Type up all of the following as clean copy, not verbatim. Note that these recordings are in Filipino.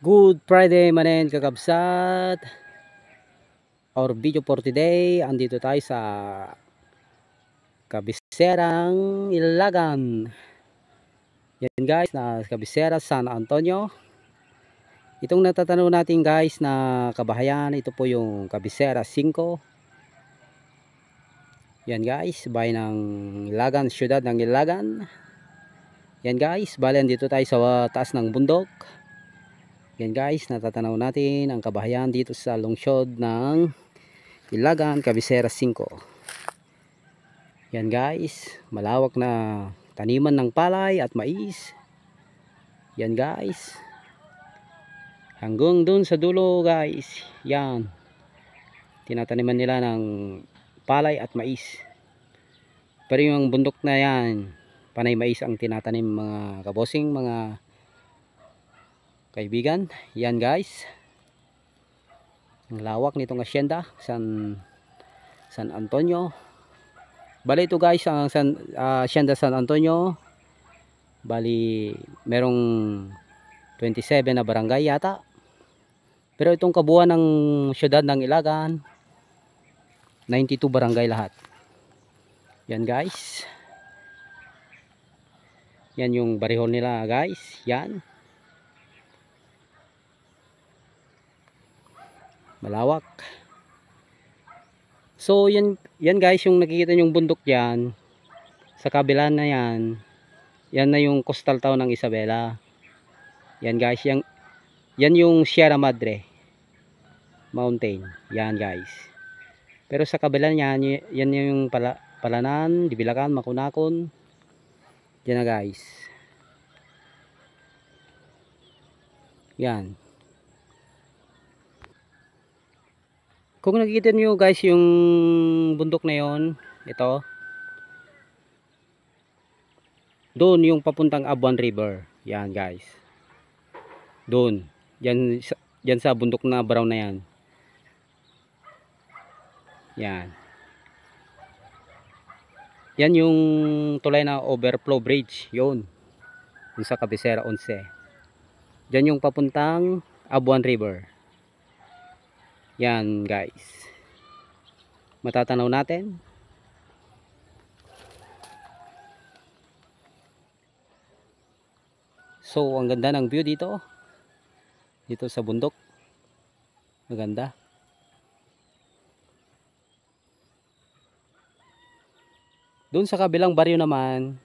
Good Friday manen kakabsat. Our video for today, andito tayo sa Kabiserang Ilagan. Yan guys, na Kabisera San Antonio. Itong natatanaw natin guys na kabahayan, ito po yung Kabisera 5. Yan guys, bayan ng Ilagan, syudad ng Ilagan. Yan guys, bali andito tayo sa taas ng bundok. Yan guys, natatanaw natin ang kabahayan dito sa lungsod ng Ilagan, Kabisera 5. Yan guys, malawak na taniman ng palay at mais. Yan guys, hanggang dun sa dulo guys, yan, tinataniman nila ng palay at mais. Pero yung bundok na yan, panay mais ang tinatanim mga kabosing, mga kaibigan. Yan guys, ang lawak nitong asyenda San Antonio. Bali ito guys ang asyenda San Antonio, bali merong 27 na barangay yata, pero itong kabuuan ng syudad ng Ilagan 92 barangay lahat. Yan guys, yan yung barihol nila guys. Yan, malawak. So yan guys, yung nakikita yung bundok diyan sa kabila na yan, yan na yung coastal town ng Isabela. Yan guys, yan yung Sierra Madre Mountain. Yan guys. Pero sa kabila niyan, yan yung Palanan, Dibilakan, Makunakon. Yan na guys. Yan. Kung nakikita niyo guys yung bundok na yon, ito. Doon yung papuntang Abuan River. Yan guys. Doon. Yan sa bundok na brown na yan. Yan. Yan yung tulay na overflow bridge. Yun. Yung sa Kabisera 11. Yan yung papuntang Abuan River. Yan guys, matatanaw natin. So ang ganda ng view dito sa bundok. Maganda. Doon sa kabilang baryo naman,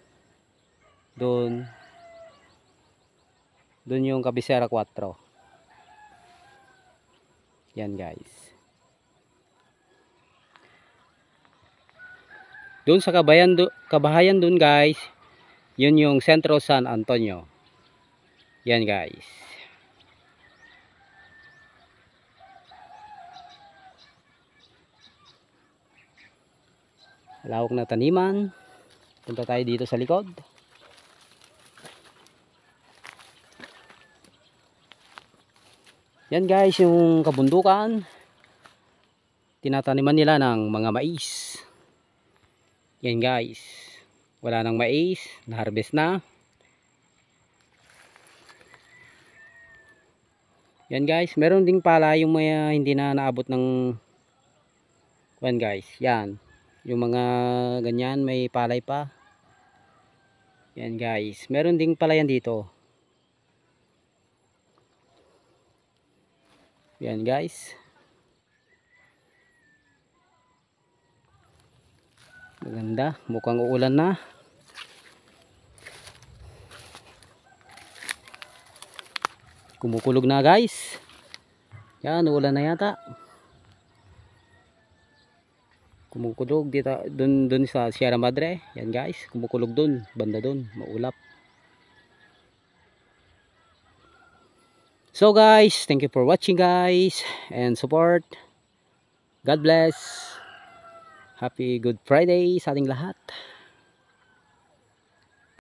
doon yung Kabisera 4. Yan guys. Doon sa kabahayan doon guys, yun yung Sentro San Antonio. Yan guys. Lawak na taniman. Punta tayo dito sa likod. Yan guys, yung kabundukan, tinataniman nila ng mga mais. Yan guys, wala nang mais, na-harvest na. Yan guys, meron ding pala yung mga hindi na naabot ng yan guys. Yan, yung mga ganyan may palay pa. Yan guys, meron ding palayan dito. Yan guys, maganda, mukhang uulan na. Kumukulog na guys. Yan, uulan na yata. Kumukulog dito, dun sa Sierra Madre. Yan guys, kumukulog dun, banda dun, maulap. So guys, thank you for watching guys and support. God bless. Happy Good Friday sa ating lahat.